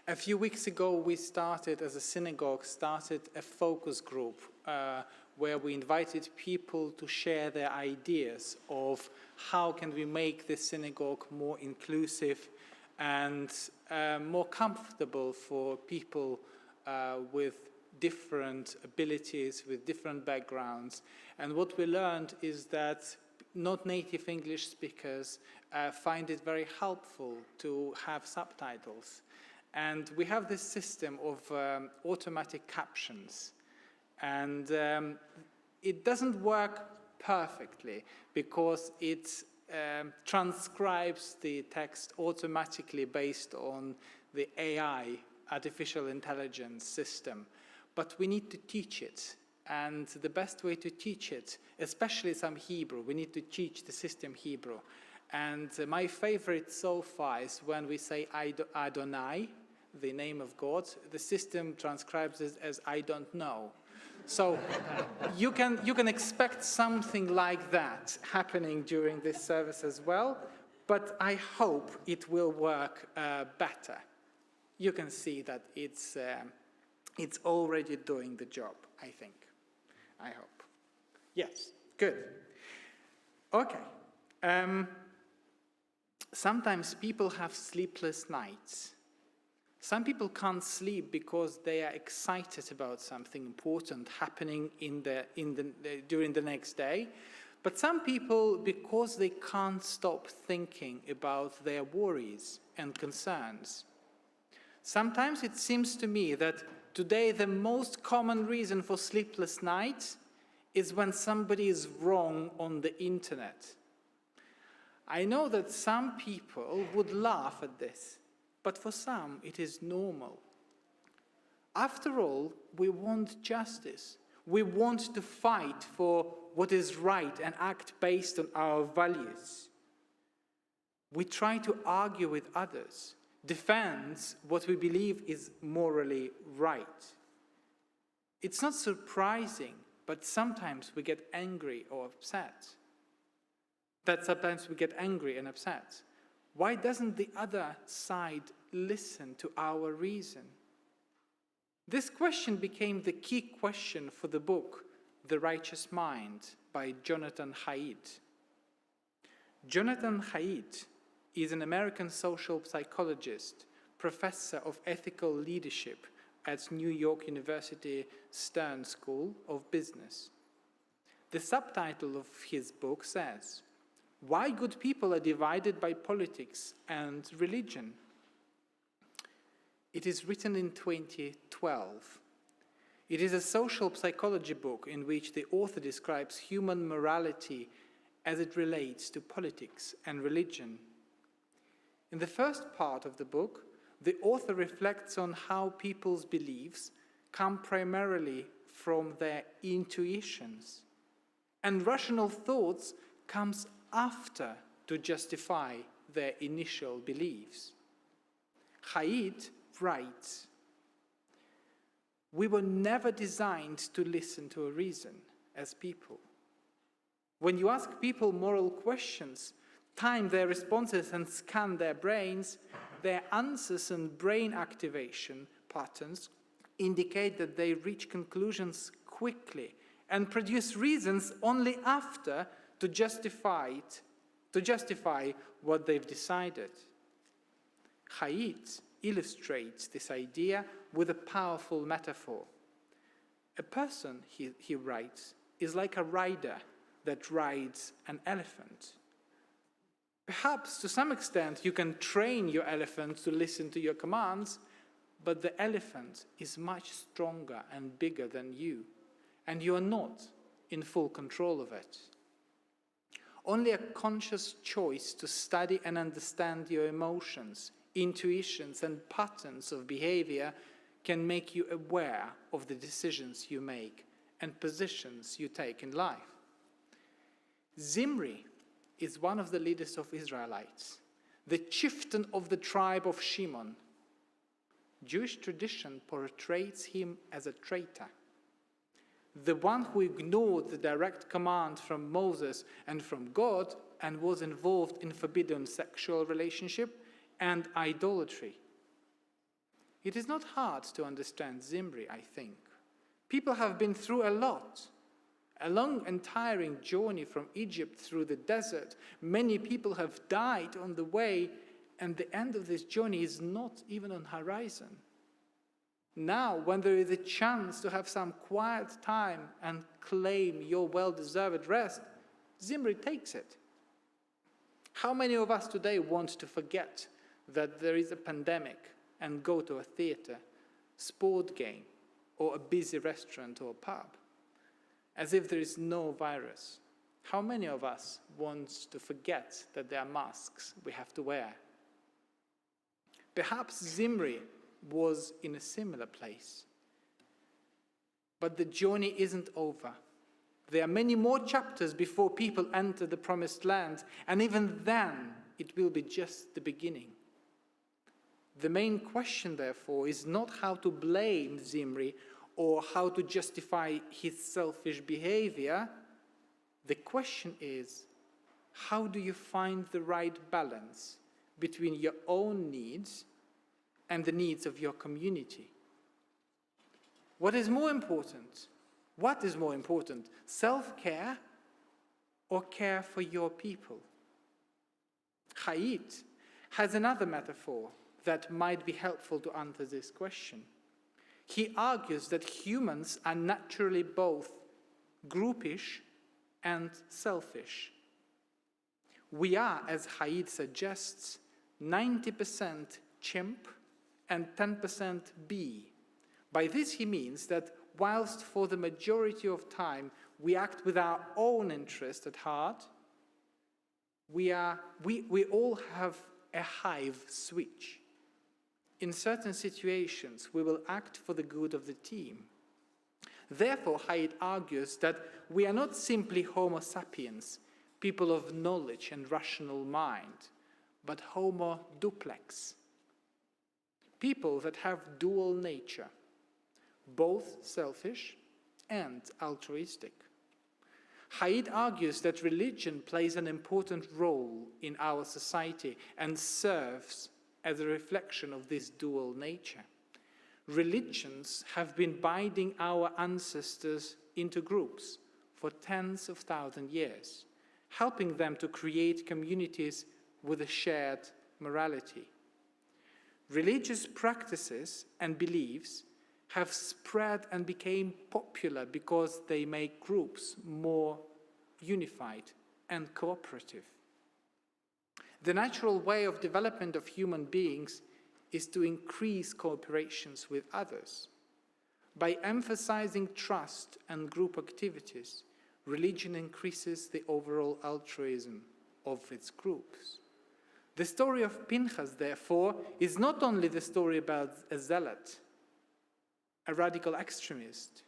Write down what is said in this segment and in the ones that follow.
A few weeks ago, we started, as a synagogue, a focus group where we invited people to share their ideas of how can we make this synagogue more inclusive and more comfortable for people with different abilities, with different backgrounds. And what we learned is that not native English speakers find it very helpful to have subtitles. And we have this system of automatic captions. And it doesn't work perfectly because it transcribes the text automatically based on the AI, artificial intelligence system. But we need to teach it. And the best way to teach it, especially some Hebrew, we need to teach the system Hebrew. And my favorite so far is when we say Adonai, the name of God, the system transcribes it as I don't know. So you can expect something like that happening during this service as well, but I hope it will work better. You can see that it's already doing the job, I think. I hope. Yes, good. Okay. Sometimes people have sleepless nights. Some people can't sleep because they are excited about something important happening during the next day. But some people, because they can't stop thinking about their worries and concerns. Sometimes it seems to me that today the most common reason for sleepless nights is when somebody is wrong on the internet. I know that some people would laugh at this, but for some it is normal. After all, we want justice. We want to fight for what is right and act based on our values. We try to argue with others, defend what we believe is morally right. It's not surprising, but sometimes we get angry or upset. Why doesn't the other side listen to our reason? This question became the key question for the book, The Righteous Mind, by Jonathan Haidt. Jonathan Haidt is an American social psychologist, professor of ethical leadership at New York University Stern School of Business. The subtitle of his book says, "Why Good People Are Divided by Politics and Religion." It is written in 2012. It is a social psychology book in which the author describes human morality as it relates to politics and religion. In the first part of the book, the author reflects on how people's beliefs come primarily from their intuitions, and rational thoughts comes after to justify their initial beliefs. Haidt writes, "We were never designed to listen to a reason as people. When you ask people moral questions, time their responses and scan their brains, their answers and brain activation patterns indicate that they reach conclusions quickly and produce reasons only after to justify what they've decided." Haidt illustrates this idea with a powerful metaphor. A person, he writes, is like a rider that rides an elephant. Perhaps to some extent you can train your elephant to listen to your commands, but the elephant is much stronger and bigger than you, and you are not in full control of it. Only a conscious choice to study and understand your emotions, intuitions, and patterns of behavior can make you aware of the decisions you make and positions you take in life. Zimri is one of the leaders of Israelites, the chieftain of the tribe of Shimon. Jewish tradition portrays him as a traitor, the one who ignored the direct command from Moses and from God and was involved in forbidden sexual relationship and idolatry. it is not hard to understand Zimri, I think. People have been through a lot. A long and tiring journey from Egypt through the desert. Many people have died on the way, and the end of this journey is not even on the horizon. Now, when there is a chance to have some quiet time and claim your well-deserved rest, Zimri takes it. How many of us today want to forget that there is a pandemic and go to a theater, sport game, or a busy restaurant or pub, as if there is no virus? How many of us want to forget that there are masks we have to wear? Perhaps Zimri was in a similar place. But the journey isn't over. There are many more chapters before people enter the promised land, and even then it will be just the beginning. The main question, therefore, is not how to blame Zimri or how to justify his selfish behavior. The question is, how do you find the right balance between your own needs and the needs of your community? What is more important? Self-care or care for your people? Haidt has another metaphor that might be helpful to answer this question. He argues that humans are naturally both groupish and selfish. We are, as Haidt suggests, 90% chimp and 10% bee. By this he means that whilst for the majority of time we act with our own interest at heart, we all have a hive switch. In certain situations, we will act for the good of the team. Therefore, Haidt argues that we are not simply Homo sapiens, people of knowledge and rational mind, but Homo duplex, people that have dual nature, both selfish and altruistic. Haidt argues that religion plays an important role in our society and serves as a reflection of this dual nature. Religions have been binding our ancestors into groups for tens of thousands of years, helping them to create communities with a shared morality. Religious practices and beliefs have spread and became popular because they make groups more unified and cooperative. The natural way of development of human beings is to increase cooperations with others. By emphasizing trust and group activities, religion increases the overall altruism of its groups. The story of Pinchas, therefore, is not only the story about a zealot, a radical extremist,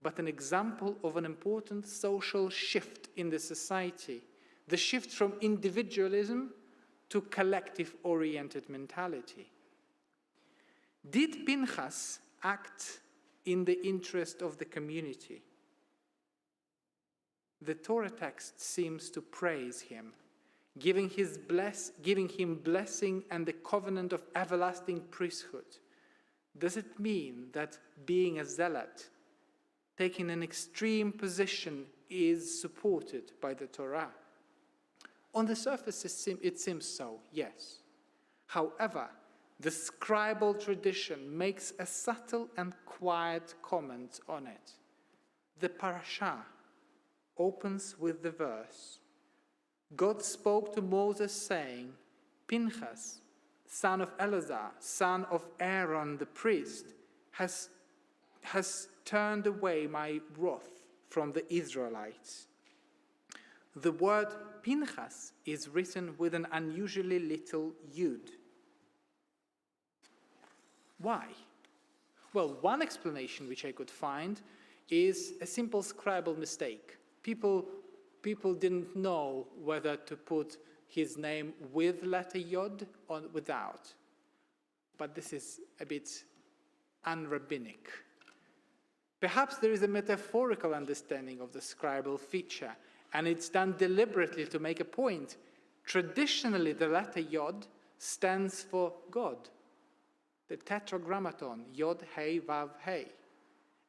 but an example of an important social shift in the society, the shift from individualism to collective-oriented mentality. Did Pinchas act in the interest of the community? The Torah text seems to praise him, giving him blessing and the covenant of everlasting priesthood. Does it mean that being a zealot, taking an extreme position, is supported by the Torah? On the surface, it seems so, yes. However, the scribal tradition makes a subtle and quiet comment on it. The parasha opens with the verse, God spoke to Moses saying, Pinchas, son of Eleazar, son of Aaron the priest, has turned away my wrath from the Israelites. The word Pinchas is written with an unusually little yud. Why? Well, one explanation which I could find is a simple scribal mistake. People didn't know whether to put his name with letter Yod or without. But this is a bit unrabbinic. Perhaps there is a metaphorical understanding of the scribal feature, and it's done deliberately to make a point. Traditionally, the letter Yod stands for God. the tetragrammaton, Yod, Hei, Vav, Hei.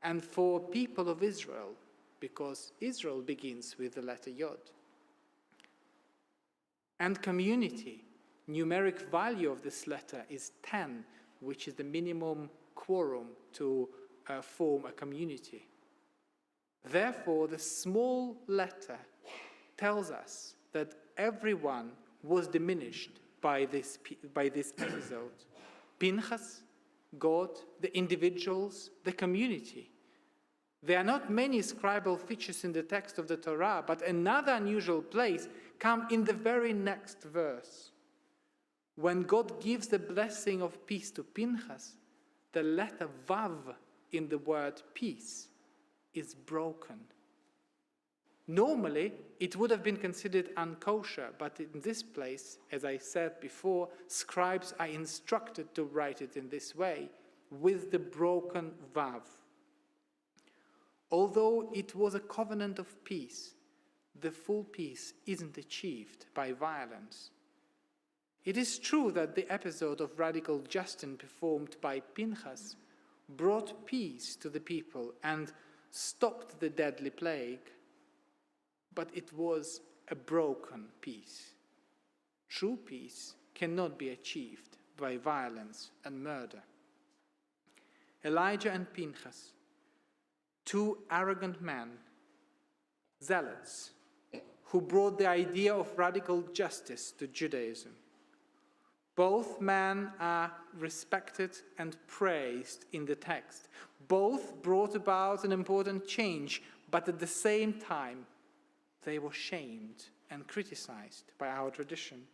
And for people of Israel, because Israel begins with the letter Yod. And community, numeric value of this letter is 10, which is the minimum quorum to form a community. Therefore, the small letter tells us that everyone was diminished by this episode. Pinchas, God, the individuals, the community. There are not many scribal features in the text of the Torah, but another unusual place comes in the very next verse. When God gives the blessing of peace to Pinchas, the letter Vav in the word peace is broken. Normally, it would have been considered unkosher, but in this place, as I said before, scribes are instructed to write it in this way, with the broken Vav. Although it was a covenant of peace, the full peace isn't achieved by violence. It is true that the episode of radical justice performed by Pinchas brought peace to the people and stopped the deadly plague, but it was a broken peace. True peace cannot be achieved by violence and murder. Elijah and Pinchas, two arrogant men, zealots, who brought the idea of radical justice to Judaism. Both men are respected and praised in the text. Both brought about an important change, but at the same time, they were shamed and criticized by our tradition.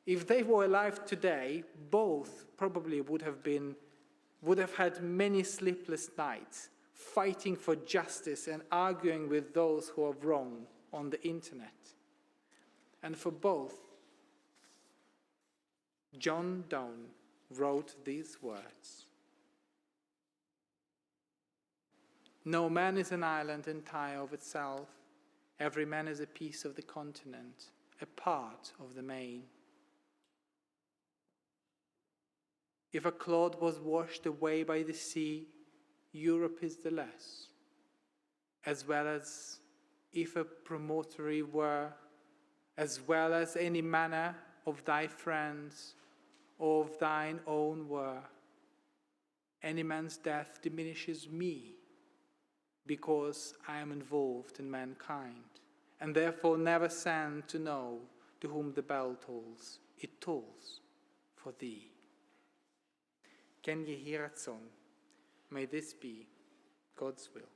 If they were alive today, both probably would have had many sleepless nights, fighting for justice and arguing with those who are wrong on the internet. And for both, John Donne wrote these words: "No man is an island entire of itself. Every man is a piece of the continent, a part of the main. If a cloud was washed away by the sea, Europe is the less, as well as if a promontory were, as well as any manner of thy friends or of thine own were. Any man's death diminishes me, because I am involved in mankind, and therefore never send to know to whom the bell tolls. It tolls for thee." Ken Yehi Ratzon. May this be God's will.